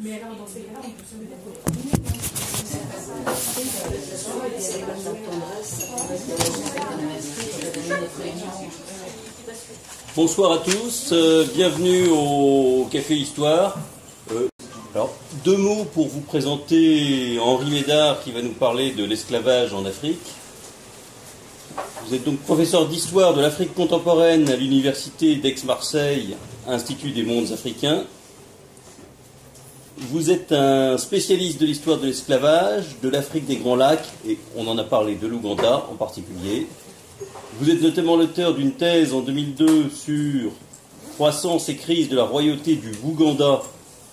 Mais alors, dans ces cas-là, on peut se mettre. Bonsoir à tous, bienvenue au Café Histoire. Alors, deux mots pour vous présenter Henri Médard qui va nous parler de l'esclavage en Afrique. Vous êtes donc professeur d'histoire de l'Afrique contemporaine à l'université d'Aix-Marseille, Institut des mondes africains. Vous êtes un spécialiste de l'histoire de l'esclavage, de l'Afrique des Grands Lacs, et on en a parlé de l'Ouganda en particulier. Vous êtes notamment l'auteur d'une thèse en 2002 sur croissance et crise de la royauté du Bouganda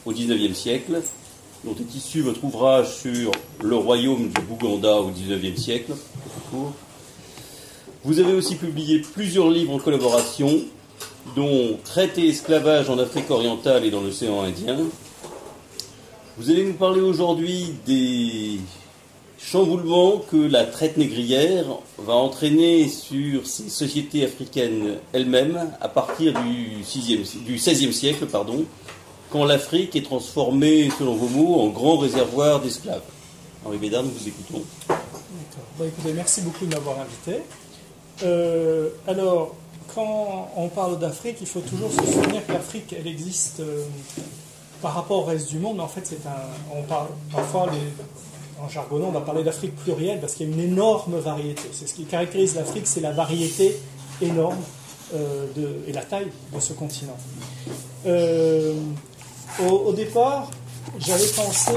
au XIXe siècle, dont est issu votre ouvrage sur le royaume du Bouganda au XIXe siècle. Vous avez aussi publié plusieurs livres en collaboration, dont Traité esclavage en Afrique orientale et dans l'océan Indien. Vous allez nous parler aujourd'hui des chamboulements que la traite négrière va entraîner sur ces sociétés africaines elles-mêmes à partir du XVIe siècle, quand l'Afrique est transformée, selon vos mots, en grand réservoir d'esclaves. Henri Médard, nous vous écoutons. D'accord. Bon, écoutez, merci beaucoup de m'avoir invité. Alors, quand on parle d'Afrique, il faut toujours se souvenir que l'Afrique, elle existe par rapport au reste du monde, mais en fait, on parle parfois, en jargonnant, on va parler d'Afrique plurielle parce qu'il y a une énorme variété. C'est ce qui caractérise l'Afrique, c'est la variété énorme et la taille de ce continent. Au départ, j'avais pensé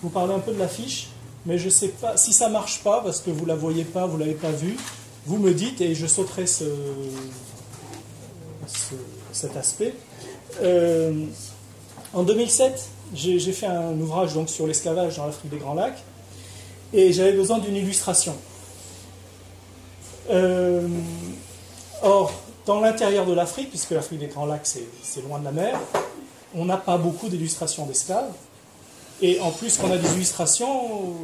vous parler un peu de l'affiche, mais je ne sais pas si ça ne marche pas parce que vous ne la voyez pas, vous ne l'avez pas vue. Vous me dites et je sauterai cet aspect. En 2007, j'ai fait un ouvrage donc, sur l'esclavage dans l'Afrique des Grands Lacs et j'avais besoin d'une illustration. Or, dans l'intérieur de l'Afrique, puisque l'Afrique des Grands Lacs c'est loin de la mer, on n'a pas beaucoup d'illustrations d'esclaves. Et en plus, quand on a des illustrations,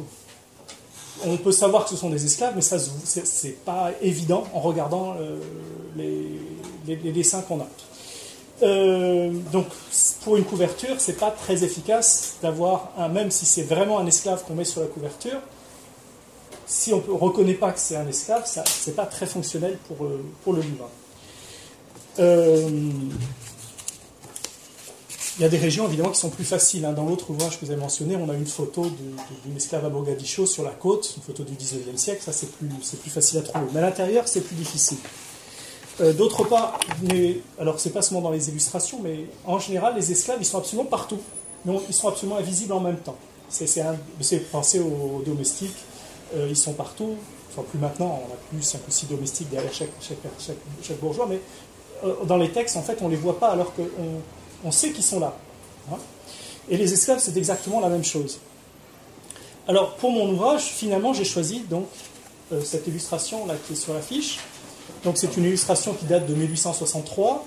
on peut savoir que ce sont des esclaves, mais ça c'est pas évident en regardant les dessins qu'on a. Donc, pour une couverture, c'est pas très efficace d'avoir même si c'est vraiment un esclave qu'on met sur la couverture, si on ne reconnaît pas que c'est un esclave, c'est pas très fonctionnel pour le livre. Il y a des régions évidemment qui sont plus faciles. Dans l'autre ouvrage que vous avez mentionné, on a une photo d'une esclave à Mogadiscio sur la côte, une photo du XIXe siècle, ça c'est plus facile à trouver. Mais à l'intérieur, c'est plus difficile. D'autre part, alors c'est pas seulement dans les illustrations, mais en général, les esclaves, ils sont absolument partout. Non, ils sont absolument invisibles en même temps. Pensez aux domestiques, ils sont partout. Enfin, plus maintenant, on a plus 5 ou 6 domestiques derrière chaque bourgeois, mais dans les textes, en fait, on ne les voit pas alors qu'on sait qu'ils sont là. Et les esclaves, c'est exactement la même chose. Alors, pour mon ouvrage, finalement, j'ai choisi donc cette illustration là qui est sur l'affiche. Donc, c'est une illustration qui date de 1863,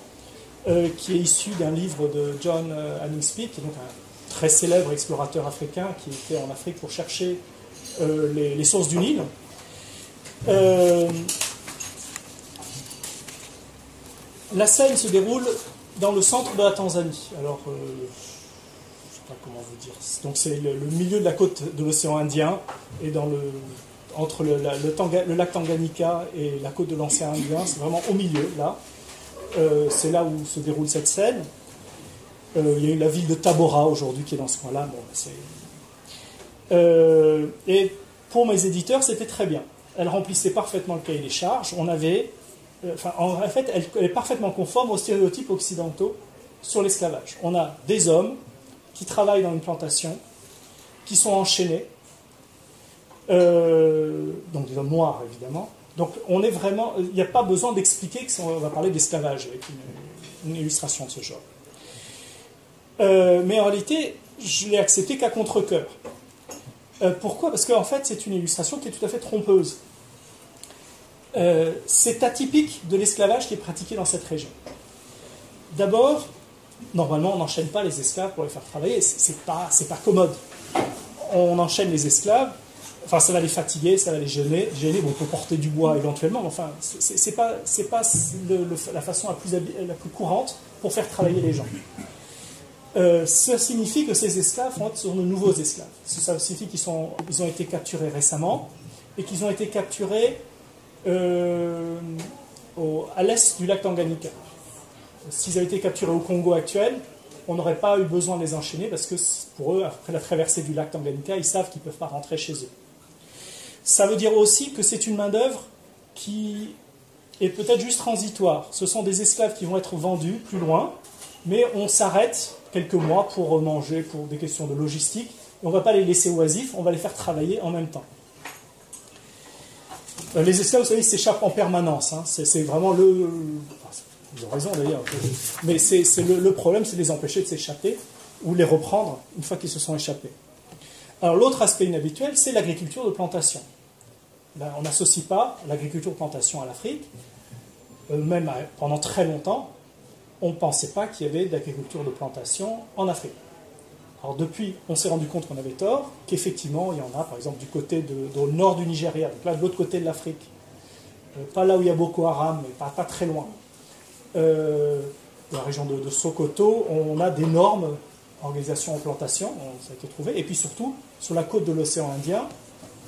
qui est issue d'un livre de John Anningsby, qui est donc un très célèbre explorateur africain qui était en Afrique pour chercher les sources du Nil. La scène se déroule dans le centre de la Tanzanie. Alors, je ne sais pas comment vous dire. Donc, c'est le milieu de la côte de l'océan Indien et entre le lac Tanganyika et la côte de l'océan Indien, c'est vraiment au milieu, là. C'est là où se déroule cette scène. Il y a eu la ville de Tabora aujourd'hui qui est dans ce coin-là. Et pour mes éditeurs, c'était très bien. Elle remplissait parfaitement le cahier des charges. En fait, elle est parfaitement conforme aux stéréotypes occidentaux sur l'esclavage. On a des hommes qui travaillent dans une plantation, qui sont enchaînés, donc des hommes noirs évidemment. Donc on est vraiment, il n'y a pas besoin d'expliquer qu'on va parler d'esclavage avec une illustration de ce genre. Mais en réalité, je l'ai accepté qu'à contre-cœur. Pourquoi ? Parce qu'en fait, c'est une illustration qui est tout à fait trompeuse. C'est atypique de l'esclavage qui est pratiqué dans cette région. D'abord, normalement, on n'enchaîne pas les esclaves pour les faire travailler. C'est pas commode. On enchaîne les esclaves. Enfin, ça va les fatiguer, ça va les gêner. Bon, on peut porter du bois éventuellement, mais enfin, c'est pas la façon la plus courante pour faire travailler les gens. Ça signifie que ces esclaves sont de nouveaux esclaves. Ça signifie qu'ils ont été capturés récemment et qu'ils ont été capturés à l'est du lac Tanganyika. S'ils avaient été capturés au Congo actuel, on n'aurait pas eu besoin de les enchaîner parce que pour eux, après la traversée du lac Tanganyika, ils savent qu'ils ne peuvent pas rentrer chez eux. Ça veut dire aussi que c'est une main-d'œuvre qui est peut-être juste transitoire. Ce sont des esclaves qui vont être vendus plus loin, mais on s'arrête quelques mois pour manger, pour des questions de logistique, et on ne va pas les laisser oisifs, on va les faire travailler en même temps. Les esclaves, vous savez, ils s'échappent en permanence. Hein. C'est vraiment le... Ils ont raison d'ailleurs. Mais le problème, c'est de les empêcher de s'échapper ou les reprendre une fois qu'ils se sont échappés. Alors l'autre aspect inhabituel, c'est l'agriculture de plantation. Là, on n'associe pas l'agriculture de plantation à l'Afrique. Même pendant très longtemps, on ne pensait pas qu'il y avait d'agriculture de plantation en Afrique. Alors depuis, on s'est rendu compte qu'on avait tort, qu'effectivement, il y en a, par exemple, du côté au nord du Nigeria, donc là, de l'autre côté de l'Afrique. Pas là où il y a Boko Haram, mais pas très loin. Dans la région de Sokoto, on a d'énormes organisations en plantation, ça a été trouvé. Et puis surtout, sur la côte de l'océan Indien,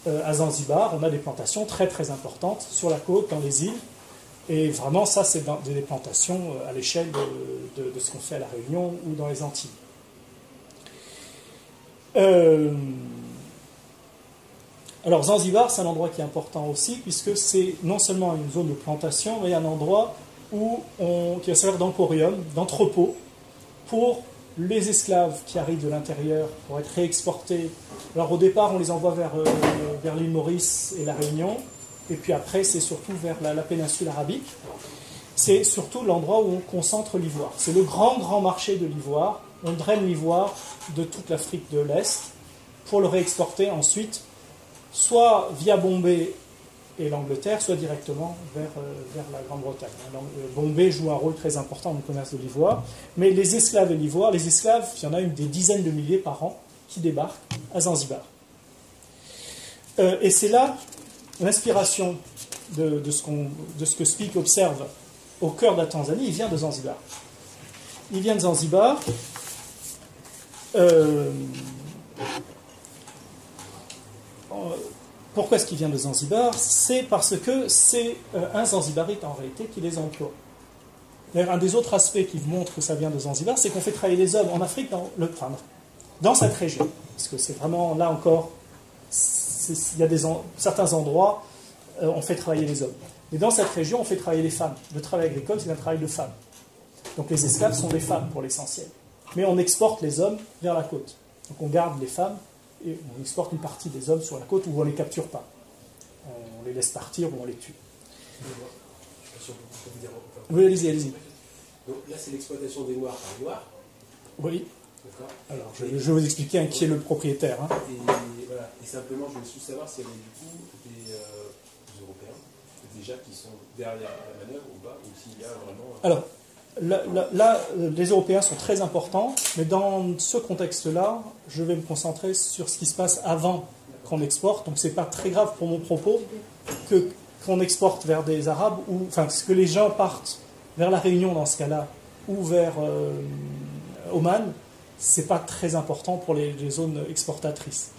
à Zanzibar, on a des plantations très très importantes sur la côte, dans les îles. Et vraiment, ça, c'est des plantations à l'échelle de ce qu'on fait à La Réunion ou dans les Antilles. Alors Zanzibar, c'est un endroit qui est important aussi, puisque c'est non seulement une zone de plantation, mais un endroit qui va servir d'emporium, d'entrepôt, pour les esclaves qui arrivent de l'intérieur pour être réexportés. Alors au départ, on les envoie vers l'île Maurice et La Réunion, et puis après, c'est surtout vers la péninsule arabique. C'est surtout l'endroit où on concentre l'ivoire. C'est le grand marché de l'ivoire. On draine l'ivoire de toute l'Afrique de l'Est pour le réexporter ensuite, soit via Bombay et l'Angleterre, soit directement vers la Grande-Bretagne. Bombay joue un rôle très important dans le commerce de l'ivoire. Mais les esclaves et l'ivoire, les esclaves, il y en a des dizaines de milliers par an qui débarquent à Zanzibar. Et c'est là l'inspiration de ce que Speke observe au cœur de la Tanzanie. Il vient de Zanzibar. Il vient de Zanzibar. Pourquoi est-ce qu'il vient de Zanzibar? C'est parce que c'est un Zanzibarite en réalité qui les emploie. D'ailleurs, un des autres aspects qui montre que ça vient de Zanzibar, c'est qu'on fait travailler les hommes en Afrique dans cette région. Parce que c'est vraiment, là encore, il y a certains endroits, on fait travailler les hommes. Mais dans cette région, on fait travailler les femmes. Le travail agricole, c'est un travail de femmes. Donc les esclaves sont des femmes pour l'essentiel. Mais on exporte les hommes vers la côte. Donc on garde les femmes et on exporte une partie des hommes sur la côte où on ne les capture pas. On les laisse partir ou on les tue. Oui, allez-y. Donc là, c'est l'exploitation des Noirs par Noirs. Oui. D'accord. Alors, je vais vous expliquer qui est le propriétaire. Hein. Et simplement, je voulais juste savoir s'il y avait du coup des Européens, déjà qui sont derrière la manœuvre ou pas, ou s'il y a vraiment... Alors, là, les Européens sont très importants, mais dans ce contexte-là, je vais me concentrer sur ce qui se passe avant qu'on exporte. Donc, c'est pas très grave pour mon propos qu'on exporte vers des Arabes, que les gens partent vers la Réunion dans ce cas-là, ou vers Oman, c'est pas très important pour les zones exportatrices.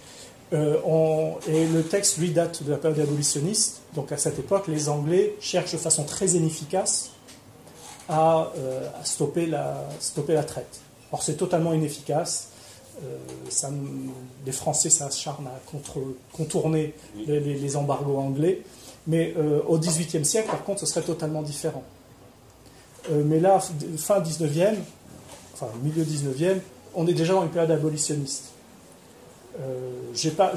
Et le texte, lui, date de la période abolitionniste. Donc, à cette époque, les Anglais cherchent de façon très inefficace à stopper la traite. Or, c'est totalement inefficace. Les Français s'acharnent à contourner les embargos anglais. Mais au XVIIIe siècle, par contre, ce serait totalement différent. Mais là, fin 19e, enfin milieu 19e, on est déjà dans une période abolitionniste. J'ai pas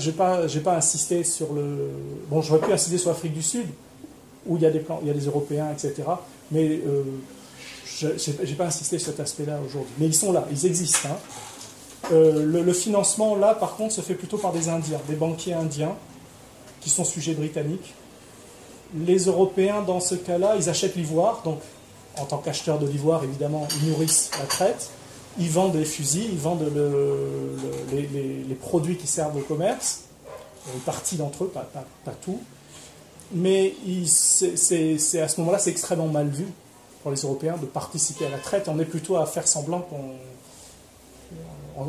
insisté sur le... Bon, j'aurais pu insister sur l'Afrique du Sud, où il y a des Européens, etc. Mais j'ai pas insisté sur cet aspect-là aujourd'hui. Mais ils sont là, ils existent. Hein. Le financement, là, par contre, se fait plutôt par des Indiens, des banquiers indiens, qui sont sujets britanniques. Les Européens, dans ce cas-là, ils achètent l'ivoire, donc en tant qu'acheteurs de l'ivoire, évidemment, ils nourrissent la traite. Ils vendent des fusils, ils vendent les produits qui servent au commerce, une partie d'entre eux, pas tout. Mais c'est à ce moment-là, c'est extrêmement mal vu pour les Européens de participer à la traite. On est plutôt à faire semblant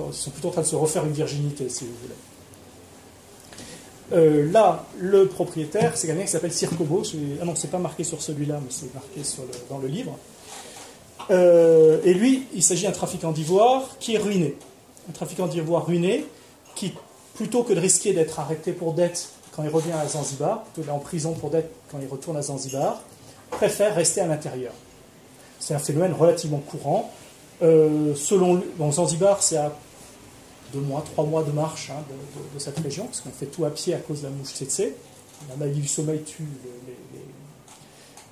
ils sont plutôt en train de se refaire une virginité, si vous voulez. Là, le propriétaire, c'est quelqu'un qui s'appelle Circobo. Ah non, c'est pas marqué sur celui-là, mais c'est marqué dans le livre. Et lui, il s'agit d'un trafiquant d'ivoire qui est ruiné. Un trafiquant d'ivoire ruiné qui, plutôt que de risquer d'être arrêté pour dette quand il revient à Zanzibar, plutôt d'aller en prison pour dette quand il retourne à Zanzibar, préfère rester à l'intérieur. C'est un phénomène relativement courant. Bon, Zanzibar, c'est à 2 mois, 3 mois de marche de cette région, parce qu'on fait tout à pied à cause de la mouche tsetse. La maladie du sommeil tue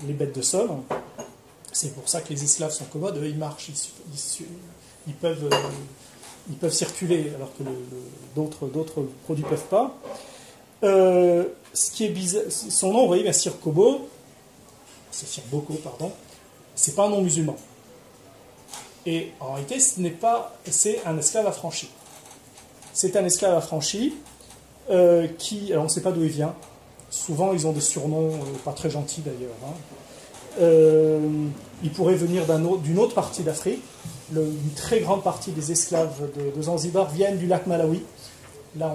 les bêtes de somme. C'est pour ça que les esclaves sont commodes. Eux, ils marchent, ils peuvent circuler, alors que d'autres produits ne peuvent pas. Ce qui est bizarre, son nom, vous voyez, bien Circobo, c'est Cirboko, pardon, c'est pas un nom musulman. Et en réalité, c'est un esclave affranchi. C'est un esclave affranchi qui, alors on ne sait pas d'où il vient. Souvent, ils ont des surnoms pas très gentils d'ailleurs. Il pourrait venir d'une autre partie d'Afrique. Une très grande partie des esclaves de Zanzibar viennent du lac Malawi. Là,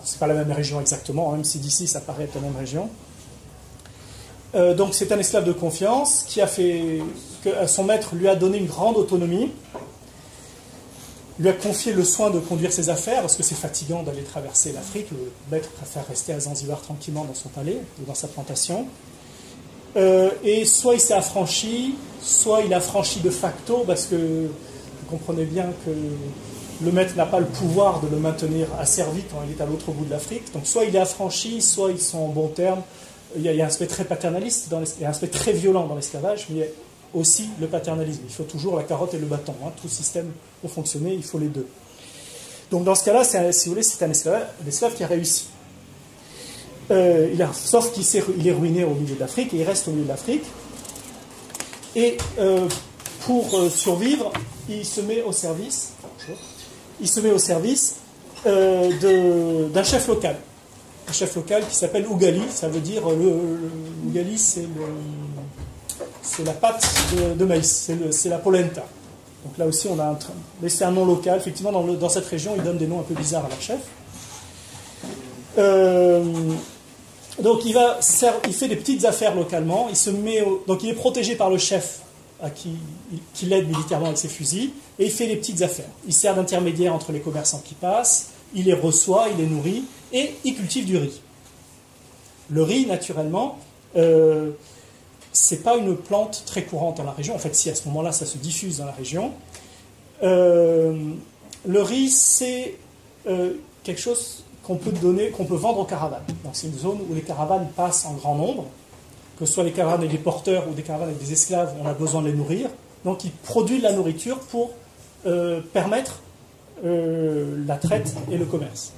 c'est pas la même région exactement, même si d'ici ça paraît être la même région. Donc c'est un esclave de confiance qui a fait que son maître lui a donné une grande autonomie, lui a confié le soin de conduire ses affaires parce que c'est fatigant d'aller traverser l'Afrique. Le maître préfère rester à Zanzibar tranquillement dans son palais ou dans sa plantation. Et soit il s'est affranchi, soit il a franchi de facto parce que vous comprenez bien que le maître n'a pas le pouvoir de le maintenir asservi quand il est à l'autre bout de l'Afrique. Donc soit il est affranchi, soit ils sont en bons termes. Il y a un aspect très paternaliste, il y a un aspect très violent dans l'esclavage, mais il y a aussi le paternalisme. Il faut toujours la carotte et le bâton. Tout système pour fonctionner, il faut les deux. Donc dans ce cas-là, si vous voulez, c'est un esclave qui a réussi. Sauf qu'il est ruiné au milieu de l'Afrique, et il reste au milieu de l'Afrique. Et pour survivre, il se met au service d'un chef local. Un chef local qui s'appelle Ougali, ça veut dire Ougali, c'est la pâte de maïs, c'est la polenta. Donc là aussi, mais c'est un nom local. Effectivement, dans cette région, ils donnent des noms un peu bizarres à leur chef. Donc il fait des petites affaires localement. Donc il est protégé par le chef qui l'aide militairement avec ses fusils, et il fait des petites affaires. Il sert d'intermédiaire entre les commerçants qui passent, il les reçoit, il les nourrit, et il cultive du riz. Le riz, naturellement, c'est pas une plante très courante dans la région. En fait, si à ce moment-là, ça se diffuse dans la région. Le riz, c'est quelque chose qu'on peut vendre aux caravanes. Donc c'est une zone où les caravanes passent en grand nombre, que ce soit les caravanes avec des porteurs ou des caravanes avec des esclaves, on a besoin de les nourrir. Donc il produit de la nourriture pour permettre la traite et le commerce.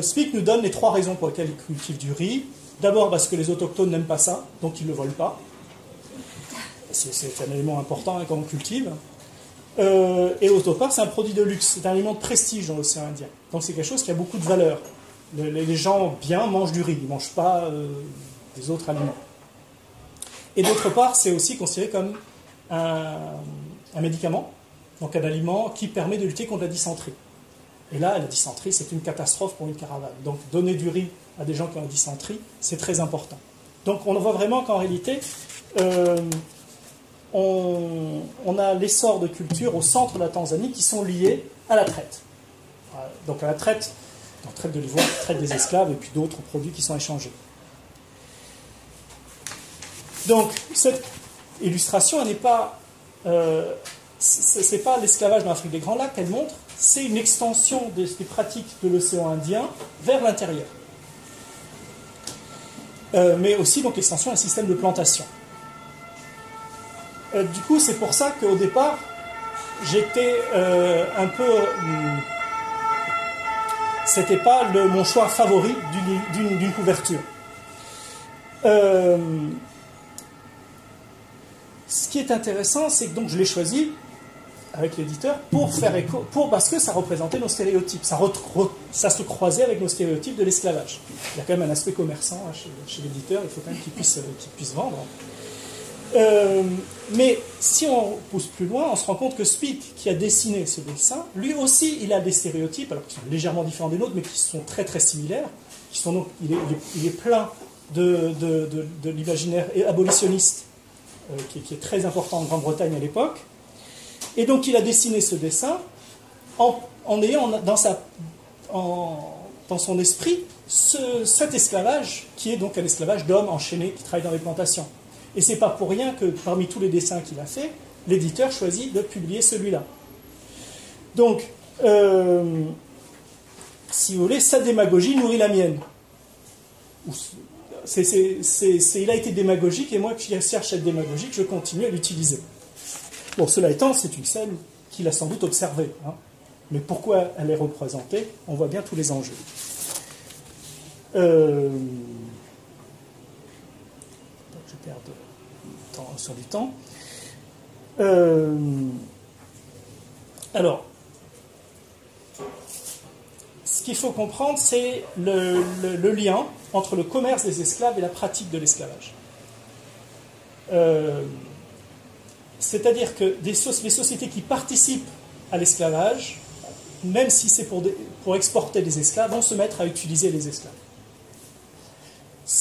Speke nous donne les 3 raisons pour lesquelles il cultive du riz. D'abord parce que les autochtones n'aiment pas ça, donc ils ne le volent pas. C'est un élément important quand on cultive. Et d'autre part, c'est un produit de luxe, c'est un élément de prestige dans l'océan Indien. Donc c'est quelque chose qui a beaucoup de valeur. Les gens bien mangent du riz, ils ne mangent pas des autres aliments. Et d'autre part, c'est aussi considéré comme un médicament, donc un aliment qui permet de lutter contre la dysenterie. Et là, la dysenterie, c'est une catastrophe pour une caravane. Donc donner du riz à des gens qui ont la dysenterie, c'est très important. Donc on voit vraiment qu'en réalité, on a l'essor de cultures au centre de la Tanzanie qui sont liées à la traite. Donc à la traite de l'ivoire, traite des esclaves et puis d'autres produits qui sont échangés. Donc cette illustration, elle n'est pas, c'est pas l'esclavage dans l'Afrique des Grands Lacs qu'elle montre, c'est une extension des pratiques de l'océan Indien vers l'intérieur. Mais aussi donc l'extension d'un système de plantation. Du coup, c'est pour ça qu'au départ, j'étais un peu... c'était pas mon choix favori d'une couverture. Ce qui est intéressant, c'est que donc je l'ai choisi avec l'éditeur pour faire écho, parce que ça représentait nos stéréotypes. Ça se croisait avec nos stéréotypes de l'esclavage. Il y a quand même un aspect commerçant chez l'éditeur, il faut quand même qu'il puisse vendre. Mais si on pousse plus loin, on se rend compte que Speke, qui a dessiné ce dessin, lui aussi, il a des stéréotypes, alors qui sont légèrement différents des nôtres, mais qui sont très très similaires. Qui sont donc, il est plein de l'imaginaire abolitionniste, qui est très important en Grande-Bretagne à l'époque. Et donc il a dessiné ce dessin en ayant dans son esprit cet esclavage, qui est donc un esclavage d'hommes enchaînés qui travaillent dans les plantations. Et c'est pas pour rien que parmi tous les dessins qu'il a fait, l'éditeur choisit de publier celui-là. Donc, si vous voulez, sa démagogie nourrit la mienne. Il a été démagogique, et moi qui cherche à être démagogique, je continue à l'utiliser. Bon, cela étant, c'est une scène qu'il a sans doute observée. Hein. Mais pourquoi elle est représentée, on voit bien tous les enjeux. Je perds sur du temps. Alors, ce qu'il faut comprendre, c'est le lien entre le commerce des esclaves et la pratique de l'esclavage. C'est-à-dire que les sociétés qui participent à l'esclavage, même si c'est pour exporter des esclaves, vont se mettre à utiliser les esclaves.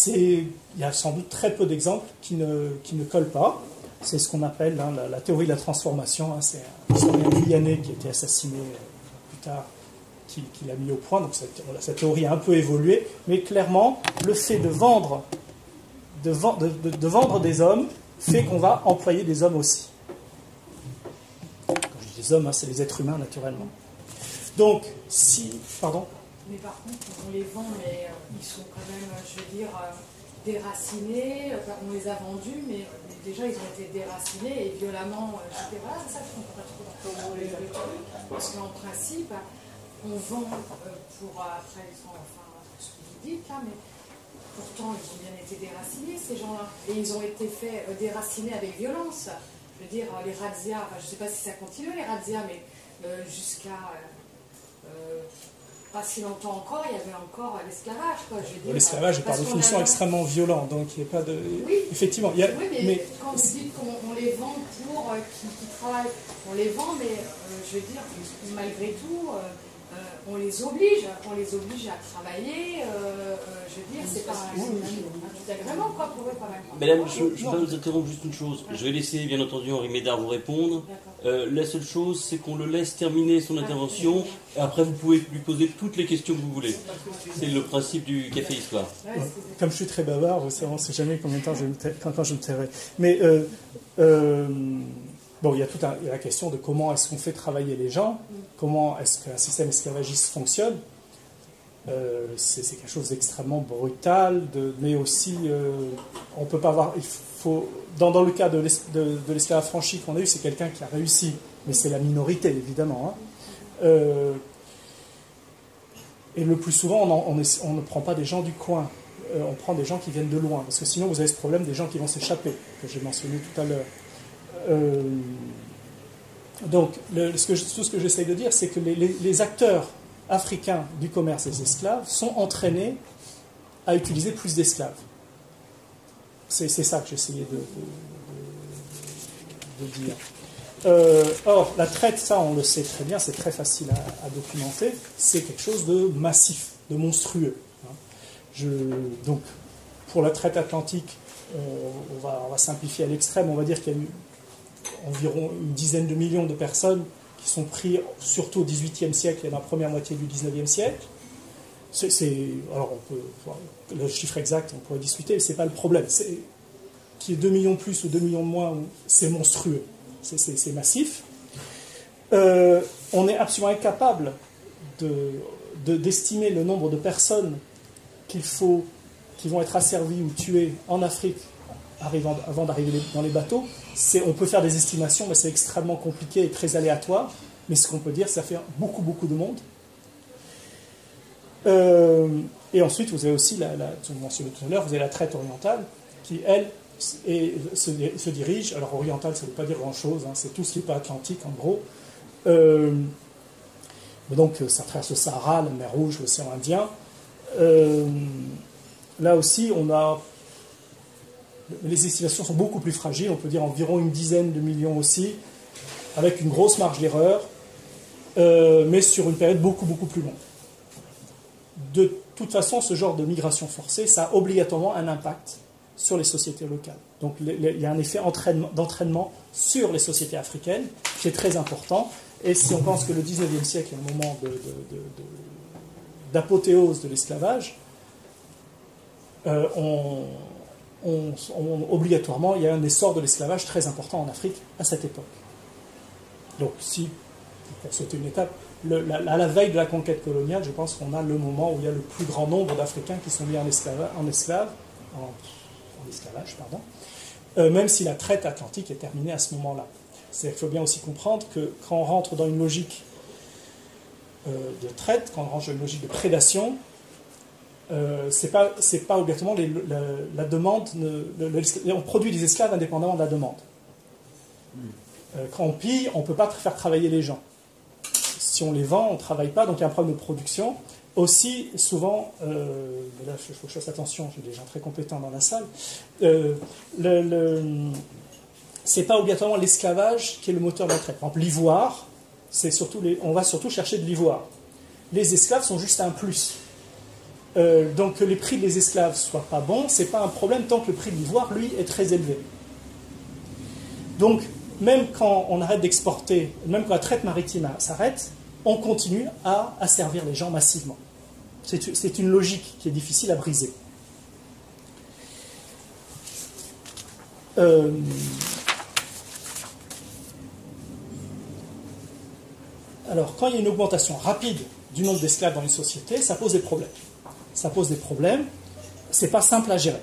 Il y a sans doute très peu d'exemples qui ne collent pas. C'est ce qu'on appelle la théorie de la transformation. Hein. C'est un historien guyanais qui a été assassiné plus tard, qui l'a mis au point. Donc cette théorie a un peu évolué. Mais clairement, le fait de vendre des hommes fait qu'on va employer des hommes aussi. Quand je dis des hommes, hein, c'est les êtres humains naturellement. Donc, pardon. Mais par contre, on les vend, mais ils sont quand même, je veux dire, déracinés. On les a vendus, mais déjà ils ont été déracinés et violemment, etc. C'est ça que je ne comprends pas trop dans le truc. Parce qu'en principe, on vend pour après, enfin, ce que vous dites là, mais pourtant ils ont bien été déracinés, ces gens-là. Et ils ont été faits déracinés avec violence. Je veux dire, les razzias, enfin, je ne sais pas si ça continue les razzias, mais jusqu'à. Pas si longtemps encore, il y avait encore l'esclavage. L'esclavage est par définition extrêmement violent, donc il n'y a pas de... Oui, effectivement. Oui, mais quand vous dites qu'on les vend pour qui travaillent, on les vend, mais je veux dire, malgré tout, on les oblige à travailler, je veux dire, c'est pas un petit agrément quoi, pour eux quand même. Mesdames, je vais vous interrompre juste une chose. Je vais laisser bien entendu Henri Médard vous répondre. La seule chose, c'est qu'on le laisse terminer son intervention, et après vous pouvez lui poser toutes les questions que vous voulez. C'est le principe du Café Histoire. Comme je suis très bavard, on ne sait jamais combien de temps quand je me tairai. Mais bon, il y a la question de comment est-ce qu'on fait travailler les gens, comment est-ce qu'un système esclavagiste fonctionne. C'est quelque chose d'extrêmement brutal, mais aussi on peut pas avoir. Il faut, dans le cas de l'esclave affranchi qu'on a eu, c'est quelqu'un qui a réussi, mais c'est la minorité évidemment. Hein. Et le plus souvent, on ne prend pas des gens du coin, on prend des gens qui viennent de loin, parce que sinon vous avez ce problème des gens qui vont s'échapper, que j'ai mentionné tout à l'heure. Donc, tout ce que j'essaie de dire, c'est que les acteurs africains du commerce des esclaves sont entraînés à utiliser plus d'esclaves. C'est ça que j'essayais de dire. Or, la traite, ça on le sait très bien, c'est très facile à documenter, c'est quelque chose de massif, de monstrueux. Donc, pour la traite atlantique, on va simplifier à l'extrême, on va dire qu'il y a eu environ une dizaine de millions de personnes qui sont prises, surtout au XVIIIe siècle et dans la première moitié du XIXe siècle. Alors, le chiffre exact, on pourrait discuter, mais ce n'est pas le problème. Qu'il y ait 2 millions de plus ou 2 millions de moins, c'est monstrueux, c'est massif. On est absolument incapable d'estimer le nombre de personnes qui vont être asservies ou tuées en Afrique avant d'arriver dans les bateaux. On peut faire des estimations, mais c'est extrêmement compliqué et très aléatoire. Mais ce qu'on peut dire, ça fait beaucoup, beaucoup de monde. Et ensuite, vous avez aussi, vous mentionnez tout à l'heure, vous avez la traite orientale, qui, elle, se dirige. Alors, orientale, ça ne veut pas dire grand-chose, hein, c'est tout ce qui n'est pas atlantique, en gros. Donc, ça traverse le Sahara, la mer Rouge, l'océan Indien. Là aussi, on a Les estimations sont beaucoup plus fragiles, on peut dire environ une dizaine de millions aussi, avec une grosse marge d'erreur, mais sur une période beaucoup, beaucoup plus longue. De toute façon, ce genre de migration forcée, ça a obligatoirement un impact sur les sociétés locales. Donc il y a un effet d'entraînement sur les sociétés africaines qui est très important. Et si on pense que le 19e siècle est un moment d'apothéose de l'esclavage, obligatoirement, il y a un essor de l'esclavage très important en Afrique à cette époque. Donc si, pour sauter une étape, à la veille de la conquête coloniale, je pense qu'on a le moment où il y a le plus grand nombre d'Africains qui sont mis en esclavage, même si la traite atlantique est terminée à ce moment-là. Il faut bien aussi comprendre que quand on rentre dans une logique de traite, quand on rentre dans une logique de prédation, c'est pas obligatoirement la demande. On produit des esclaves indépendamment de la demande. Quand on pille, on ne peut pas faire travailler les gens. Si on les vend, on ne travaille pas, donc il y a un problème de production. Aussi, souvent, mais là il faut que je fasse attention, j'ai des gens très compétents dans la salle, c'est pas obligatoirement l'esclavage qui est le moteur de la traite. Par exemple, l'ivoire, on va surtout chercher de l'ivoire. Les esclaves sont juste un plus. Donc que les prix des esclaves ne soient pas bons, c'est pas un problème tant que le prix de l'ivoire, lui, est très élevé. Donc, même quand on arrête d'exporter, même quand la traite maritime s'arrête, on continue à asservir les gens massivement. C'est une logique qui est difficile à briser. Alors, quand il y a une augmentation rapide du nombre d'esclaves dans une société, ça pose des problèmes. Ça pose des problèmes, c'est pas simple à gérer.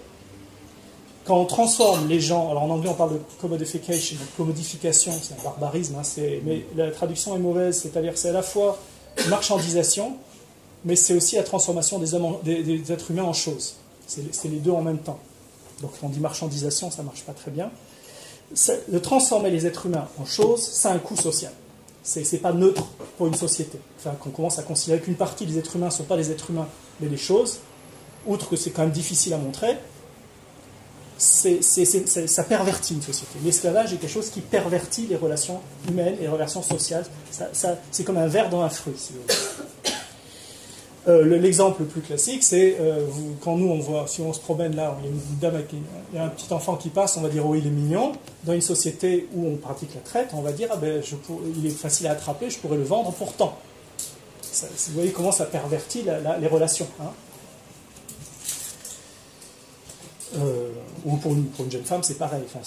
Quand on transforme les gens, alors en anglais on parle de commodification, donc commodification, c'est un barbarisme, mais la traduction est mauvaise, c'est-à-dire que c'est à la fois marchandisation, mais c'est aussi la transformation des êtres humains en choses. C'est les deux en même temps. Donc quand on dit marchandisation, ça ne marche pas très bien. De transformer les êtres humains en choses, ça a un coût social. C'est pas neutre pour une société. Enfin, qu'on commence à considérer qu'une partie des êtres humains ne sont pas des êtres humains, mais des choses, outre que c'est quand même difficile à montrer, ça pervertit une société. L'esclavage est quelque chose qui pervertit les relations humaines et les relations sociales. C'est comme un verre dans un fruit, si vous voulez. L'exemple le plus classique, c'est quand nous, on voit, si on se promène là, il y a une dame avec il y a un petit enfant qui passe, on va dire, oh, il est mignon. Dans une société où on pratique la traite, on va dire, il est facile à attraper, je pourrais le vendre pour tant. Vous voyez comment ça pervertit les relations. Hein. Ou pour une jeune femme, c'est pareil. Enfin,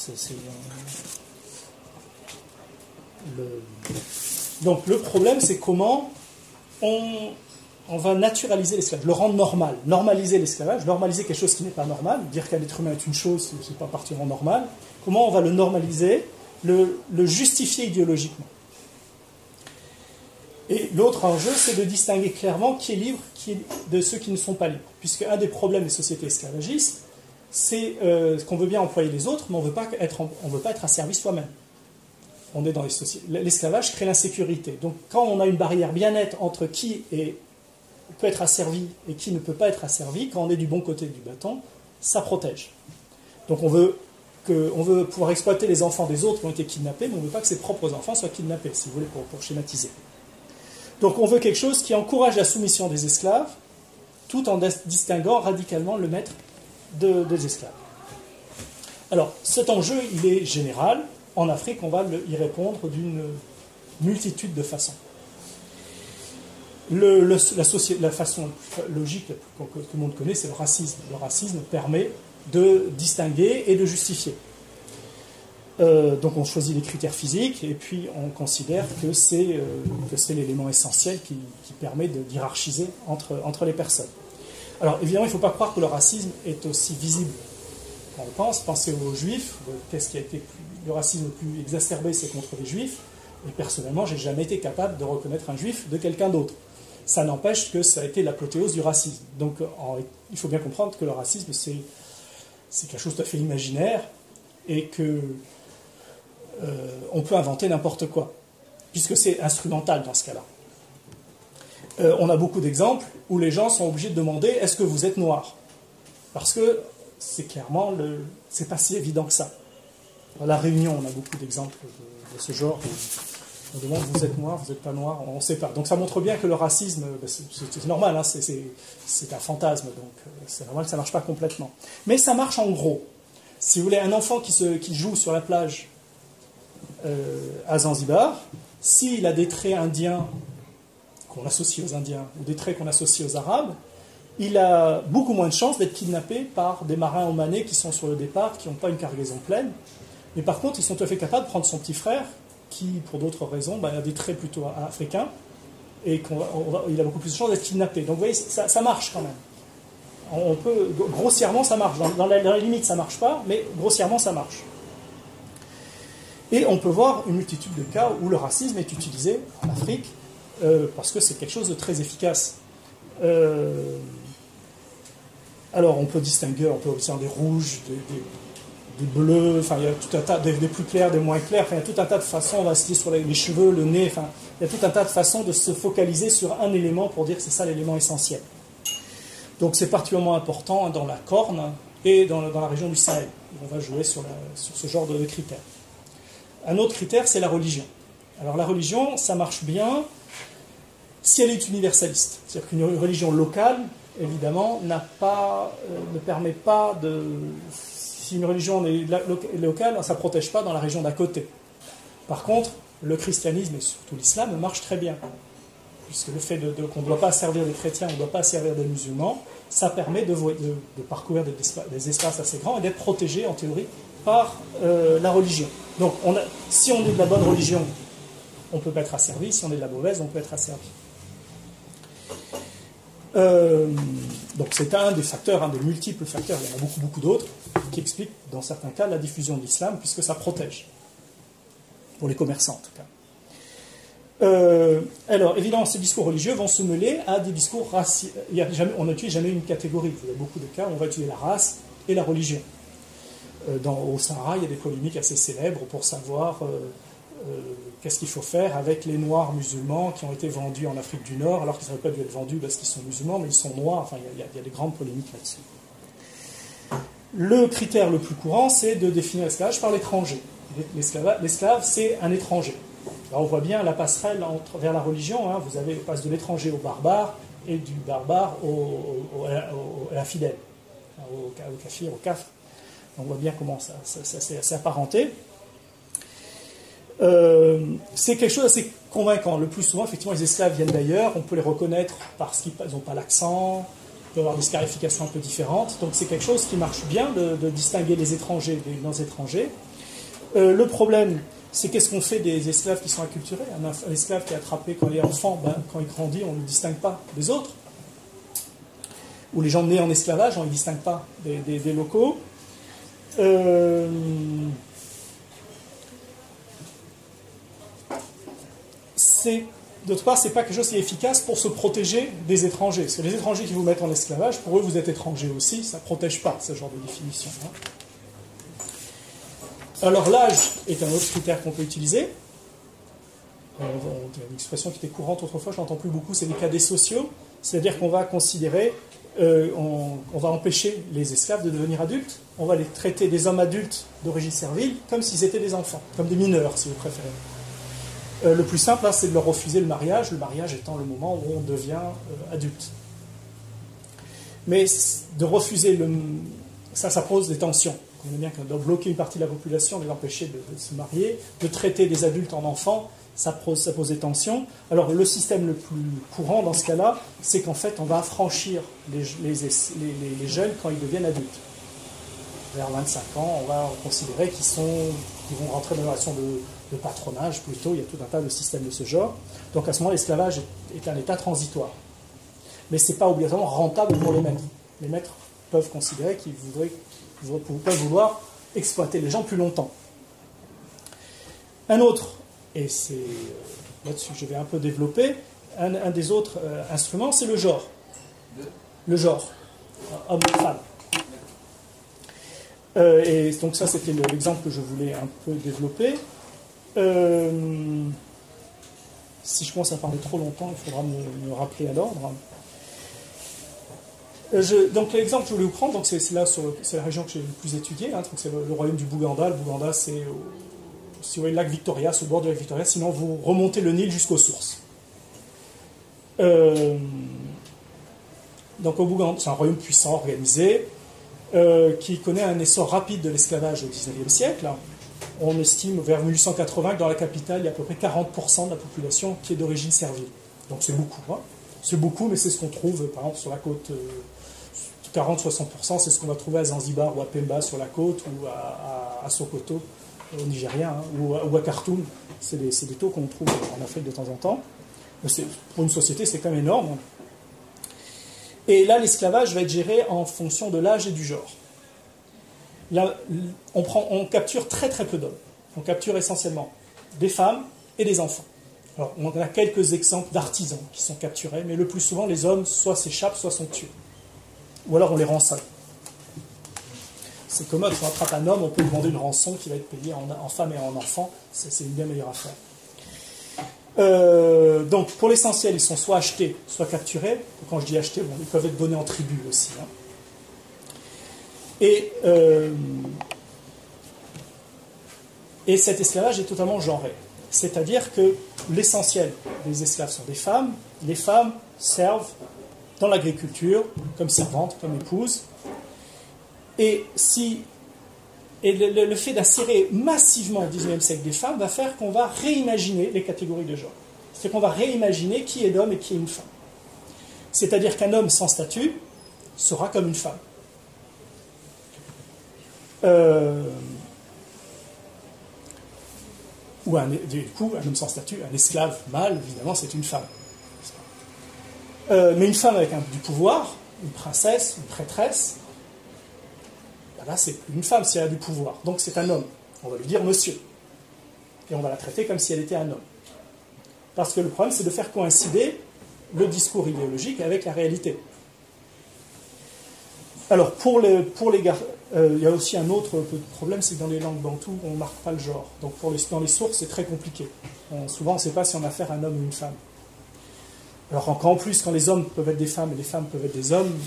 Donc le problème, c'est comment on va naturaliser l'esclavage, le rendre normal, normaliser l'esclavage, normaliser quelque chose qui n'est pas normal, dire qu'un être humain est une chose, c'est pas particulièrement normal. Comment on va le normaliser, le justifier idéologiquement. Et l'autre enjeu, c'est de distinguer clairement qui est libre de ceux qui ne sont pas libres. Puisque un des problèmes des sociétés esclavagistes, c'est qu'on veut bien employer les autres, mais on ne veut pas être asservi soi-même. On est dans les sociétés. L'esclavage crée l'insécurité. Donc quand on a une barrière bien nette entre qui peut être asservi et qui ne peut pas être asservi, quand on est du bon côté du bâton, ça protège. Donc on veut pouvoir exploiter les enfants des autres qui ont été kidnappés, mais on ne veut pas que ses propres enfants soient kidnappés, si vous voulez, pour schématiser. Donc on veut quelque chose qui encourage la soumission des esclaves, tout en distinguant radicalement le maître des esclaves. Alors, cet enjeu, il est général. En Afrique, on va y répondre d'une multitude de façons. La façon logique que tout le monde connaît, c'est le racisme. Le racisme permet de distinguer et de justifier. Donc on choisit les critères physiques et puis on considère que c'est l'élément essentiel qui permet de hiérarchiser entre les personnes. Alors évidemment, il ne faut pas croire que le racisme est aussi visible qu'on le pense. Pensez aux juifs. Qu'est-ce qui a été le racisme le plus exacerbé, c'est contre les juifs. Et personnellement, je n'ai jamais été capable de reconnaître un juif de quelqu'un d'autre. Ça n'empêche que ça a été l'apothéose du racisme. Donc il faut bien comprendre que le racisme, c'est quelque chose de tout à fait imaginaire et que on peut inventer n'importe quoi, puisque c'est instrumental dans ce cas-là. On a beaucoup d'exemples où les gens sont obligés de demander « est-ce que vous êtes noir ?» Parce que c'est clairement, c'est pas si évident que ça. À La Réunion, on a beaucoup d'exemples de ce genre. On demande, vous êtes noir, vous n'êtes pas noir, on ne sait pas. Donc ça montre bien que le racisme, c'est normal, hein, c'est un fantasme, donc c'est normal que ça ne marche pas complètement. Mais ça marche en gros. Si vous voulez, un enfant qui joue sur la plage à Zanzibar, s'il a des traits indiens qu'on associe aux Indiens, ou des traits qu'on associe aux Arabes, il a beaucoup moins de chances d'être kidnappé par des marins omanais qui sont sur le départ, qui n'ont pas une cargaison pleine. Mais par contre, ils sont tout à fait capables de prendre son petit frère, qui, pour d'autres raisons, a des traits plutôt africains, et il a beaucoup plus de chances d'être kidnappé. Donc vous voyez, ça marche quand même. On peut, grossièrement, ça marche. Dans la limite, ça ne marche pas, mais grossièrement, ça marche. Et on peut voir une multitude de cas où le racisme est utilisé en Afrique, parce que c'est quelque chose de très efficace. Alors, on peut distinguer, on peut aussi avoir des rouges, des bleus, enfin, il y a tout un tas, des plus clairs, des moins clairs, enfin, il y a tout un tas de façons, on va se dire sur les cheveux, le nez, enfin, il y a tout un tas de façons de se focaliser sur un élément pour dire que c'est ça l'élément essentiel. Donc, c'est particulièrement important dans la Corne et dans la région du Sahel. On va jouer sur ce genre de critères. Un autre critère, c'est la religion. Alors, la religion, ça marche bien si elle est universaliste. C'est-à-dire qu'une religion locale, évidemment, ne permet pas de... Si une religion est locale, ça ne protège pas dans la région d'à côté. Par contre, le christianisme et surtout l'islam marchent très bien. Puisque le fait qu'on ne doit pas servir des chrétiens, on ne doit pas servir des musulmans, ça permet de parcourir des espaces assez grands et d'être protégé, en théorie, par la religion. Donc, si on est de la bonne religion, on peut pas être asservi. Si on est de la mauvaise, on peut être asservi. Donc c'est un des facteurs, un des multiples facteurs, il y en a beaucoup, beaucoup d'autres, qui expliquent dans certains cas la diffusion de l'islam, puisque ça protège, pour les commerçants en tout cas. Alors évidemment, ces discours religieux vont se mêler à des discours raciaux. On n'utilise jamais une catégorie, il y a beaucoup de cas où on va utiliser la race et la religion. Au Sahara, il y a des polémiques assez célèbres pour savoir qu'est-ce qu'il faut faire avec les Noirs musulmans qui ont été vendus en Afrique du Nord, alors qu'ils n'auraient pas dû être vendus parce qu'ils sont musulmans, mais ils sont noirs. Enfin, il y a des grandes polémiques là-dessus. Le critère le plus courant, c'est de définir l'esclavage par l'étranger. L'esclave, c'est un étranger. Alors, on voit bien la passerelle vers la religion. Hein. Vous passe de l'étranger au barbare et du barbare à la fidèle, au kafir, au kafr. On voit bien comment ça c'est apparenté. C'est quelque chose d'assez convaincant. Le plus souvent, effectivement, les esclaves viennent d'ailleurs. On peut les reconnaître parce qu'ils n'ont pas l'accent. Il peut y avoir des scarifications un peu différentes. Donc c'est quelque chose qui marche bien de distinguer les étrangers des non-étrangers. Le problème, c'est qu'est-ce qu'on fait des esclaves qui sont acculturés. Un esclave qui est attrapé quand il est enfant, quand il grandit, on ne le distingue pas des autres. Ou les gens nés en esclavage, on ne les distingue pas des locaux. D'autre part, ce n'est pas quelque chose qui est efficace pour se protéger des étrangers. Parce que les étrangers qui vous mettent en esclavage, pour eux, vous êtes étrangers aussi, ça ne protège pas ce genre de définition. Hein. Alors l'âge est un autre critère qu'on peut utiliser. Il y a une expression qui était courante autrefois, je ne l'entends plus beaucoup, c'est les cadets sociaux. C'est-à-dire qu'on va considérer, on va empêcher les esclaves de devenir adultes. On va les traiter, des hommes adultes d'origine servile, comme s'ils étaient des enfants, comme des mineurs, si vous préférez. Le plus simple, là, c'est de leur refuser le mariage étant le moment où on devient adulte. Mais de refuser ça pose des tensions. On connaît bien qu'on doit bloquer une partie de la population, de les empêcher de se marier, de traiter des adultes en enfants, ça pose des tensions. Alors le système le plus courant dans ce cas-là, c'est qu'en fait, on va affranchir les jeunes quand ils deviennent adultes. Vers 25 ans, on va considérer qu'ils vont rentrer dans une relation de patronage plutôt, il y a tout un tas de systèmes de ce genre. Donc à ce moment, l'esclavage est un état transitoire. Mais ce n'est pas obligatoirement rentable pour les maîtres. Les maîtres peuvent considérer qu'ils peuvent vouloir exploiter les gens plus longtemps. Un autre, et c'est là-dessus que je vais un peu développer, un des autres instruments, c'est le genre. Le genre, homme-femme. Et donc ça, c'était l'exemple que je voulais un peu développer. Si je commence à parler trop longtemps, il faudra me rappeler à l'ordre. Donc l'exemple que je voulais vous prendre, donc c'est là c'est la région que j'ai le plus étudiée, hein, donc c'est le royaume du Bouganda. Le Bouganda, c'est si vous voyez le lac Victoria, c'est au bord du lac Victoria, sinon vous remontez le Nil jusqu'aux sources. Donc au Bouganda, c'est un royaume puissant, organisé, qui connaît un essor rapide de l'esclavage au XIXe siècle. On estime vers 1880 que dans la capitale, il y a à peu près 40% de la population qui est d'origine servile. Donc c'est beaucoup. Hein. C'est beaucoup, mais c'est ce qu'on trouve, par exemple, sur la côte. 40-60%, c'est ce qu'on va trouver à Zanzibar ou à Pemba sur la côte, ou à Sokoto, au Nigeria, hein, ou à Khartoum. C'est des taux qu'on trouve en Afrique de temps en temps. Pour une société, c'est quand même énorme. Et là, l'esclavage va être géré en fonction de l'âge et du genre. Là, on capture très très peu d'hommes. On capture essentiellement des femmes et des enfants. Alors, on a quelques exemples d'artisans qui sont capturés, mais le plus souvent, les hommes soit s'échappent, soit sont tués. Ou alors on les rançonne. C'est commode, si on attrape un homme, on peut lui demander une rançon qui va être payée en femme et en enfant. C'est une bien meilleure affaire. Donc, pour l'essentiel, ils sont soit achetés, soit capturés. Quand je dis achetés, bon, ils peuvent être donnés en tribu aussi. Hein. Et cet esclavage est totalement genré. C'est-à-dire que l'essentiel des esclaves sont des femmes. Les femmes servent dans l'agriculture, comme servantes, comme épouses. Et le fait d'insérer massivement au XIXe siècle des femmes va faire qu'on va réimaginer les catégories de genre. C'est qu'on va réimaginer qui est l'homme et qui est une femme. C'est-à-dire qu'un homme sans statut sera comme une femme. Du coup, un homme sans statut, un esclave mâle, évidemment, c'est une femme. Mais une femme avec du pouvoir, une princesse, une prêtresse, ben là, c'est plus une femme si elle a du pouvoir. Donc c'est un homme. On va lui dire monsieur. Et on va la traiter comme si elle était un homme. Parce que le problème, c'est de faire coïncider le discours idéologique avec la réalité. Alors, pour les garçons, il y a aussi un autre problème, c'est que dans les langues bantoues, on ne marque pas le genre. Donc dans les sources, c'est très compliqué. Souvent, on ne sait pas si on a affaire à un homme ou une femme. Alors en plus, quand les hommes peuvent être des femmes et les femmes peuvent être des hommes,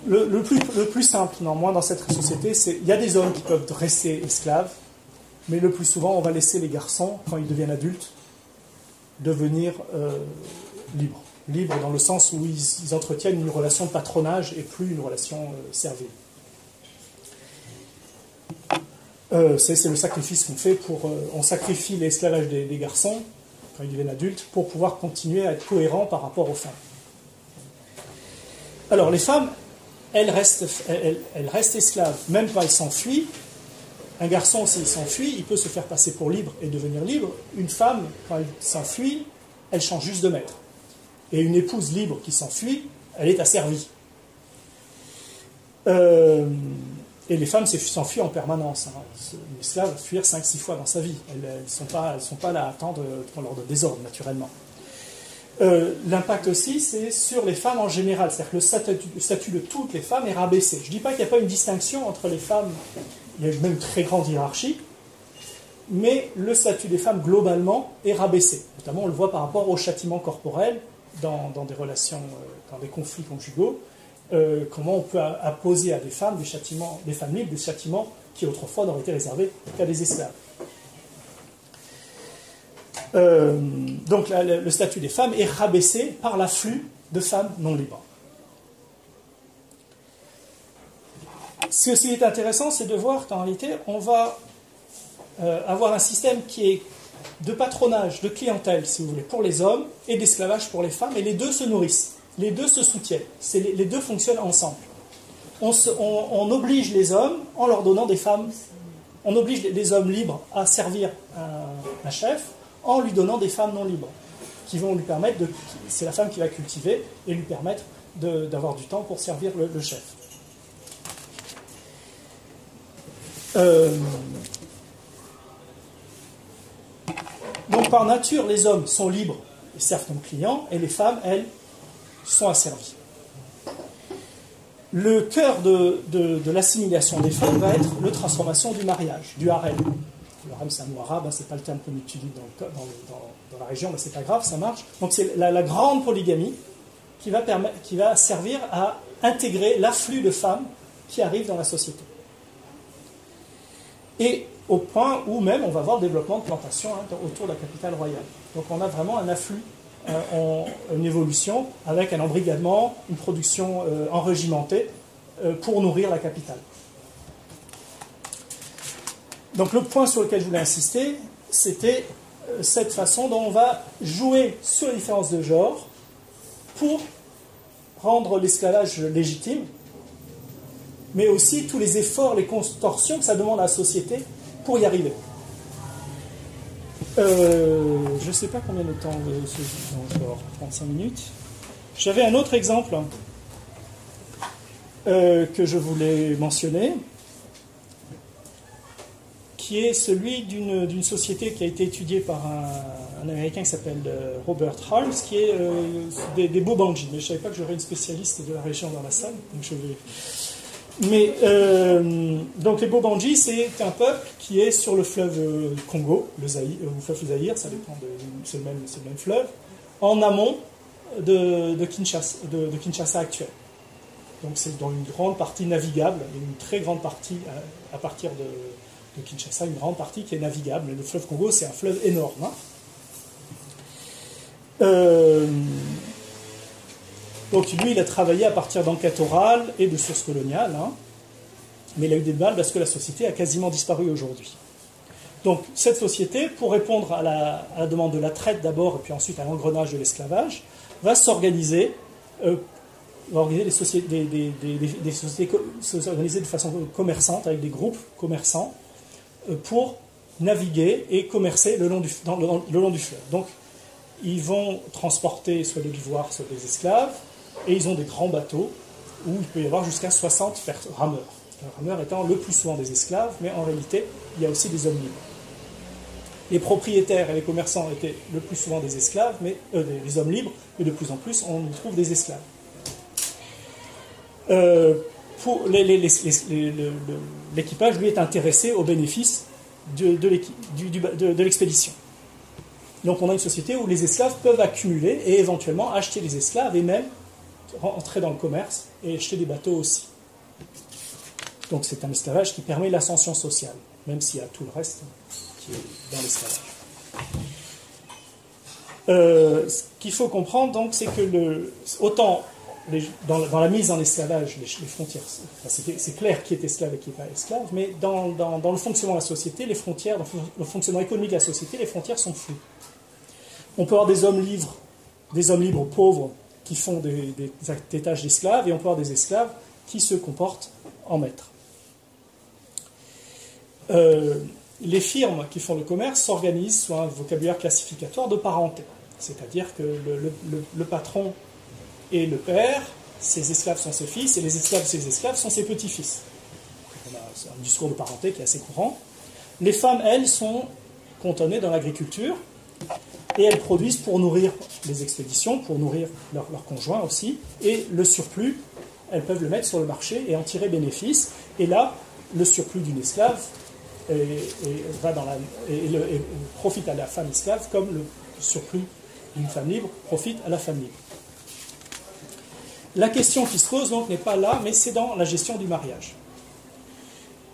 le plus simple, néanmoins, dans cette société, c'est qu'il y a des hommes qui peuvent rester esclaves, mais le plus souvent, on va laisser les garçons, quand ils deviennent adultes, devenir libres. Libres dans le sens où ils entretiennent une relation de patronage et plus une relation servile. C'est le sacrifice qu'on fait on sacrifie l'esclavage des garçons quand ils deviennent adultes pour pouvoir continuer à être cohérents par rapport aux femmes. Alors les femmes, elles restent esclaves, même quand elles s'enfuient. Un garçon, s'il s'enfuit, il peut se faire passer pour libre et devenir libre. Une femme, quand elle s'enfuit, elle change juste de maître. Et une épouse libre qui s'enfuit, elle est asservie. Et les femmes s'enfuient en permanence. Hein. Une esclave va fuir 5-6 fois dans sa vie. Elles ne sont pas là à attendre qu'on leur donne des ordres, naturellement. L'impact aussi, c'est sur les femmes en général. C'est-à-dire que le statut de toutes les femmes est rabaissé. Je ne dis pas qu'il n'y a pas une distinction entre les femmes, il y a même une très grande hiérarchie, mais le statut des femmes, globalement, est rabaissé. Notamment, on le voit par rapport au châtiment corporel dans des relations, dans des conflits conjugaux. Comment on peut apposer à des femmes libres des châtiments qui autrefois n'auraient été réservés qu'à des esclaves. Donc le statut des femmes est rabaissé par l'afflux de femmes non libres. Ce qui est intéressant, c'est de voir qu'en réalité, on va avoir un système qui est de patronage, de clientèle, si vous voulez, pour les hommes, et d'esclavage pour les femmes, et les deux se nourrissent. Les deux se soutiennent. Les deux fonctionnent ensemble. On oblige les hommes en leur donnant des femmes. On oblige les hommes libres à servir un chef en lui donnant des femmes non libres qui vont lui permettre c'est la femme qui va cultiver et lui permettre d'avoir du temps pour servir le chef. Donc par nature, les hommes sont libres et servent comme clients, et les femmes, elles, sont asservies. Le cœur de l'assimilation des femmes va être la transformation du mariage, du harem. Le harem, c'est un mot arabe, hein, c'est pas le terme qu'on utilise dans la région, mais c'est pas grave, ça marche. Donc c'est la grande polygamie qui va servir à intégrer l'afflux de femmes qui arrivent dans la société. Et au point où même on va voir le développement de plantations autour de la capitale royale. Donc on a vraiment un afflux, une évolution avec un embrigadement, une production enrégimentée pour nourrir la capitale. Donc le point sur lequel je voulais insister, c'était cette façon dont on va jouer sur les différences de genre pour rendre l'esclavage légitime, mais aussi tous les efforts, les contorsions que ça demande à la société pour y arriver. Je ne sais pas combien de temps je dois avoir, 35 minutes. J'avais un autre exemple que je voulais mentionner, qui est celui d'une société qui a été étudiée par un Américain qui s'appelle Robert Harms, qui est des Bobanji. Mais je ne savais pas que j'aurais une spécialiste de la région dans la salle, donc je vais... Mais donc les Bobanji, c'est un peuple qui est sur le fleuve Congo, le fleuve Zaïre, ça dépend, c'est le même fleuve, en amont de Kinshasa actuel. Donc c'est dans une grande partie navigable, une très grande partie à partir de Kinshasa, une grande partie qui est navigable. Le fleuve Congo, c'est un fleuve énorme. Donc lui, il a travaillé à partir d'enquêtes orales et de sources coloniales, mais il a eu des mal parce que la société a quasiment disparu aujourd'hui. Donc cette société, pour répondre à la demande de la traite d'abord, et puis ensuite à l'engrenage de l'esclavage, va s'organiser, des sociétés s'organiser de façon commerçante, avec des groupes commerçants, pour naviguer et commercer le long du fleuve. Donc ils vont transporter soit de l'ivoire, soit des esclaves, et ils ont des grands bateaux où il peut y avoir jusqu'à 60 rameurs. Les rameurs étant le plus souvent des esclaves, mais en réalité, il y a aussi des hommes libres. Les propriétaires et les commerçants étaient le plus souvent des esclaves, mais des hommes libres, mais de plus en plus, on y trouve des esclaves. L'équipage, lui, est intéressé aux bénéfices de l'expédition. Donc on a une société où les esclaves peuvent accumuler et éventuellement acheter les esclaves et même rentrer dans le commerce et acheter des bateaux aussi. Donc c'est un esclavage qui permet l'ascension sociale, même s'il y a tout le reste qui est dans l'esclavage. Ce qu'il faut comprendre donc, c'est que autant dans la mise en esclavage, les frontières, c'est clair qui est esclave et qui n'est pas esclave, mais dans le fonctionnement de la société, les frontières, dans le fonctionnement économique de la société, les frontières sont floues. On peut avoir des hommes libres pauvres qui font des tâches d'esclaves, et on peut avoir des esclaves qui se comportent en maîtres. Les firmes qui font le commerce s'organisent sur un vocabulaire classificatoire de parenté, c'est-à-dire que le patron est le père, ses esclaves sont ses fils, et les esclaves de ses esclaves sont ses petits-fils. On a un discours de parenté qui est assez courant. Les femmes, elles, sont cantonnées dans l'agriculture, et elles produisent pour nourrir les expéditions, pour nourrir leurs conjoints aussi, et le surplus, elles peuvent le mettre sur le marché et en tirer bénéfice. Et là, le surplus d'une esclave profite à la femme esclave, comme le surplus d'une femme libre profite à la femme libre. La question qui se pose donc n'est pas là, mais c'est dans la gestion du mariage.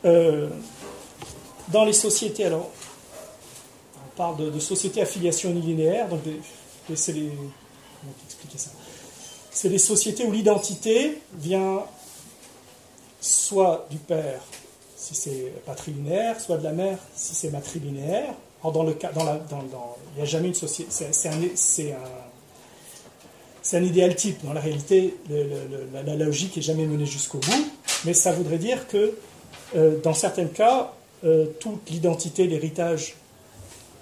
Dans les sociétés, alors, on parle de sociétés à filiation unilinéaire, donc comment expliquer ça ? C'est des sociétés où l'identité vient soit du père, si c'est patrilinéaire, soit de la mère, si c'est matrilinéaire. Alors il n'y a jamais une société, c'est un idéal type. Dans la réalité, la logique n'est jamais menée jusqu'au bout, mais ça voudrait dire que dans certains cas, toute l'identité, l'héritage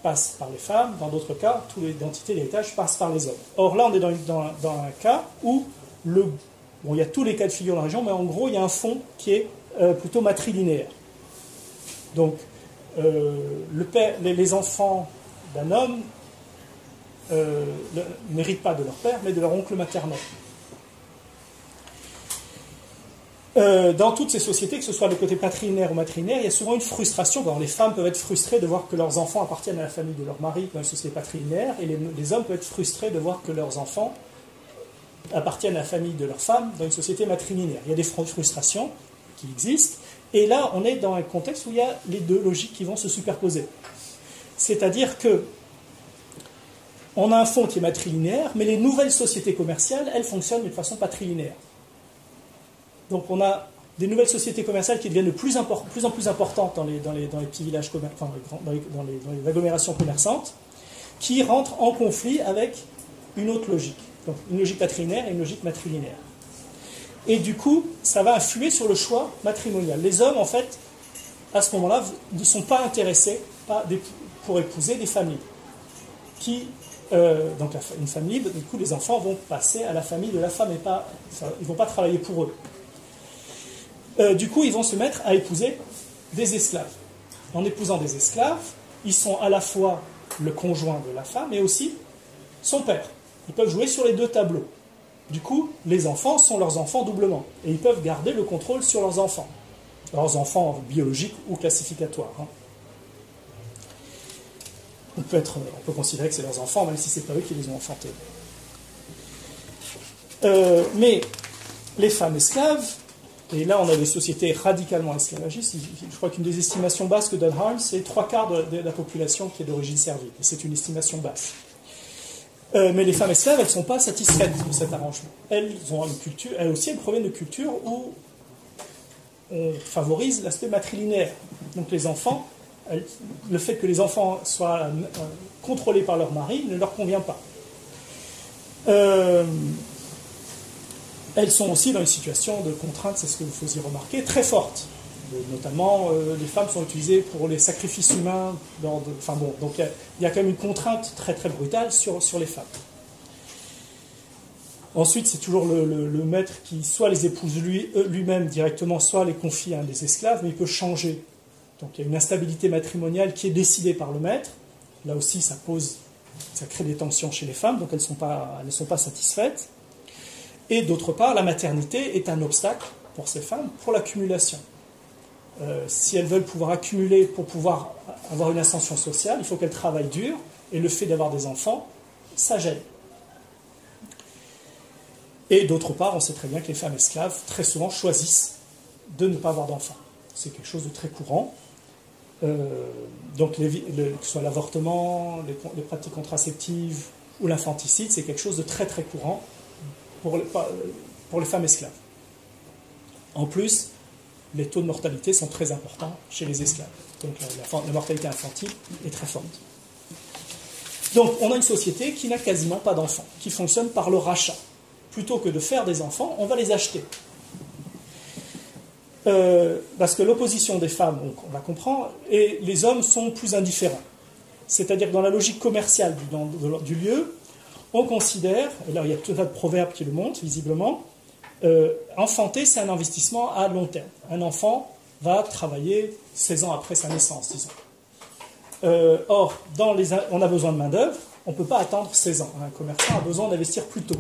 passe par les femmes, dans d'autres cas, toute l'identité, l'héritage passe par les hommes. Or là, on est dans un cas où il y a tous les cas de figure dans la région, mais en gros, il y a un fond qui est plutôt matrilinéaire. Donc, les enfants d'un homme n'héritent pas de leur père, mais de leur oncle maternel. Dans toutes ces sociétés, que ce soit le côté patrilinéaire ou matrilinéaire, il y a souvent une frustration. Alors, les femmes peuvent être frustrées de voir que leurs enfants appartiennent à la famille de leur mari dans une société patrilinéaire, et les hommes peuvent être frustrés de voir que leurs enfants appartiennent à la famille de leur femme dans une société matrilinéaire. Il y a des frustrations qui existent, et là, on est dans un contexte où il y a les deux logiques qui vont se superposer. C'est-à-dire que on a un fond qui est matrilinéaire, mais les nouvelles sociétés commerciales, elles fonctionnent d'une façon patrilinéaire. Donc on a des nouvelles sociétés commerciales qui deviennent de plus en plus importantes dans les petits villages commerçants, dans les agglomérations commerçantes, qui rentrent en conflit avec une autre logique. Donc une logique patrilinéaire et une logique matrilinéaire. Et du coup, ça va influer sur le choix matrimonial. Les hommes, en fait, à ce moment-là, ne sont pas intéressés pour épouser des familles. Donc une famille, du coup, les enfants vont passer à la famille de la femme et ils ne vont pas travailler pour eux. Du coup, ils vont se mettre à épouser des esclaves. En épousant des esclaves, ils sont à la fois le conjoint de la femme et aussi son père. Ils peuvent jouer sur les deux tableaux. Du coup, les enfants sont leurs enfants doublement. Et ils peuvent garder le contrôle sur leurs enfants biologiques ou classificatoires. On peut considérer que c'est leurs enfants, même si ce n'est pas eux qui les ont enfantés. Mais les femmes esclaves, et là on a des sociétés radicalement esclavagistes, je crois qu'une des estimations basses que donne Harms, c'est 3/4 de la population qui est d'origine servile. Et c'est une estimation basse. Mais les femmes esclaves, elles ne sont pas satisfaites de cet arrangement. Elles ont une culture, elles aussi, elles proviennent de cultures où on favorise l'aspect matrilinéaire. Donc les enfants, le fait que les enfants soient contrôlés par leur mari ne leur convient pas. Elles sont aussi dans une situation de contrainte, c'est ce que vous faisiez remarquer, très forte. Notamment, les femmes sont utilisées pour les sacrifices humains. Donc il y a quand même une contrainte très très brutale sur les femmes. Ensuite, c'est toujours le maître qui soit les épouse lui-même directement, soit les confie à un des esclaves, mais il peut changer. Donc il y a une instabilité matrimoniale qui est décidée par le maître. Là aussi, ça crée des tensions chez les femmes, donc elles ne sont pas satisfaites. Et d'autre part, la maternité est un obstacle pour ces femmes pour l'accumulation. Si elles veulent pouvoir accumuler pour pouvoir avoir une ascension sociale, il faut qu'elles travaillent dur, et le fait d'avoir des enfants, ça gêne. Et d'autre part, on sait très bien que les femmes esclaves, très souvent, choisissent de ne pas avoir d'enfants. C'est quelque chose de très courant. Donc, que ce soit l'avortement, les pratiques contraceptives ou l'infanticide, c'est quelque chose de très très courant pour les femmes esclaves. En plus, les taux de mortalité sont très importants chez les esclaves. Donc la mortalité infantile est très forte. Donc on a une société qui n'a quasiment pas d'enfants, qui fonctionne par le rachat. Plutôt que de faire des enfants, on va les acheter. Parce que l'opposition des femmes, on va comprendre, et les hommes sont plus indifférents. C'est-à-dire que dans la logique commerciale du lieu, on considère, et là il y a tout un tas de proverbes qui le montrent visiblement, enfanter c'est un investissement à long terme. Un enfant va travailler 16 ans après sa naissance, disons. Or, on a besoin de main-d'œuvre, on ne peut pas attendre 16 ans. Un commerçant a besoin d'investir plus tôt.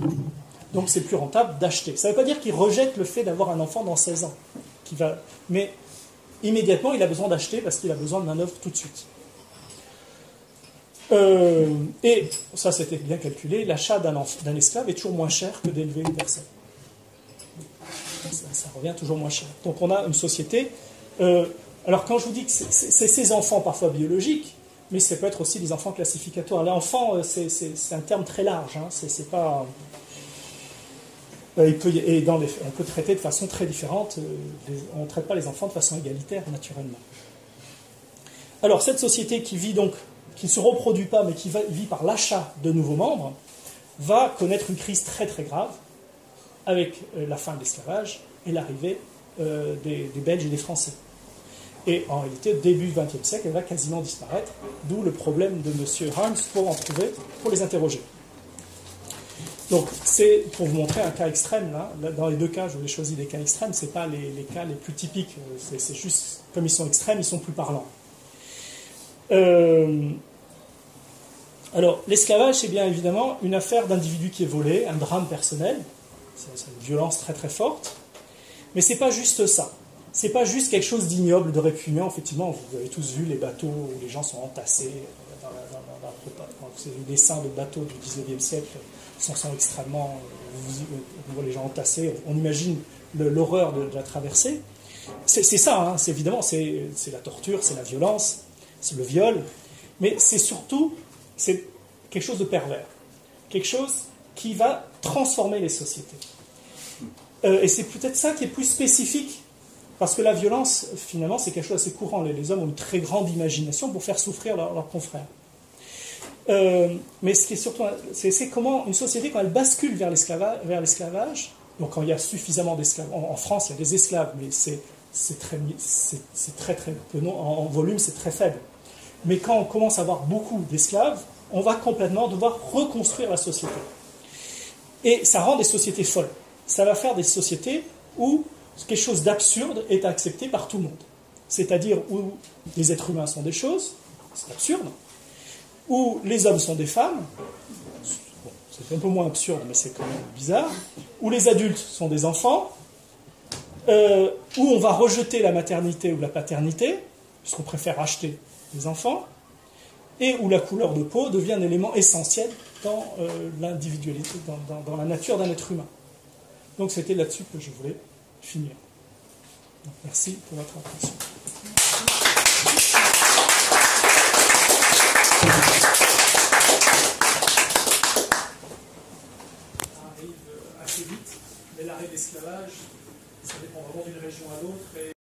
Donc c'est plus rentable d'acheter. Ça ne veut pas dire qu'il rejette le fait d'avoir un enfant dans 16 ans. Mais immédiatement, il a besoin d'acheter parce qu'il a besoin de main-d'œuvre tout de suite. Et ça, c'était bien calculé, l'achat d'un esclave est toujours moins cher que d'élever une personne. Ça revient toujours moins cher. Donc on a une société... alors quand je vous dis que c'est ces enfants parfois biologiques, mais ça peut être aussi des enfants classificatoires. L'enfant, c'est un terme très large. Hein, c'est pas... on peut traiter de façon très différente. On ne traite pas les enfants de façon égalitaire, naturellement. Alors cette société qui ne se reproduit pas, mais qui vit par l'achat de nouveaux membres, va connaître une crise très très grave avec la fin de l'esclavage et l'arrivée des Belges et des Français. Et en réalité, début du XXe siècle, elle va quasiment disparaître, d'où le problème de M. Harms pour les interroger. Donc, c'est pour vous montrer un cas extrême, là. Dans les deux cas, je vous ai choisi des cas extrêmes, ce n'est pas les cas les plus typiques, c'est juste, comme ils sont extrêmes, ils sont plus parlants. Alors, l'esclavage, c'est bien évidemment une affaire d'individu qui est volé, un drame personnel, c'est une violence très très forte, Mais c'est pas juste ça. C'est pas juste quelque chose d'ignoble, de répugnant. Effectivement, vous avez tous vu les bateaux où les gens sont entassés dans les dessins de bateaux du 19e siècle sont extrêmement... on voit les gens entassés, on imagine l'horreur de la traversée. C'est ça, hein, c'est évidemment, c'est la torture, c'est la violence, c'est le viol, mais c'est surtout c'est quelque chose de pervers, quelque chose qui va transformer les sociétés. Et c'est peut-être ça qui est plus spécifique, parce que la violence, finalement, c'est quelque chose d'assez courant. Les hommes ont une très grande imagination pour faire souffrir leurs confrères. Mais ce qui est surtout, c'est comment une société, quand elle bascule vers l'esclavage, donc quand il y a suffisamment d'esclaves, en France il y a des esclaves, mais c'est très peu, non, en volume c'est très faible. Mais quand on commence à avoir beaucoup d'esclaves, on va complètement devoir reconstruire la société. Et ça rend des sociétés folles. Ça va faire des sociétés où quelque chose d'absurde est accepté par tout le monde. C'est-à-dire où les êtres humains sont des choses, c'est absurde, où les hommes sont des femmes, bon, c'est un peu moins absurde, mais c'est quand même bizarre, où les adultes sont des enfants, où on va rejeter la maternité ou la paternité, puisqu'on préfère acheter des enfants, et où la couleur de peau devient un élément essentiel dans l'individualité, dans la nature d'un être humain. Donc c'était là-dessus que je voulais finir. Donc, merci pour votre attention. Ça arrive assez vite, mais l'arrêt de l'esclavage, ça dépend vraiment d'une région à l'autre.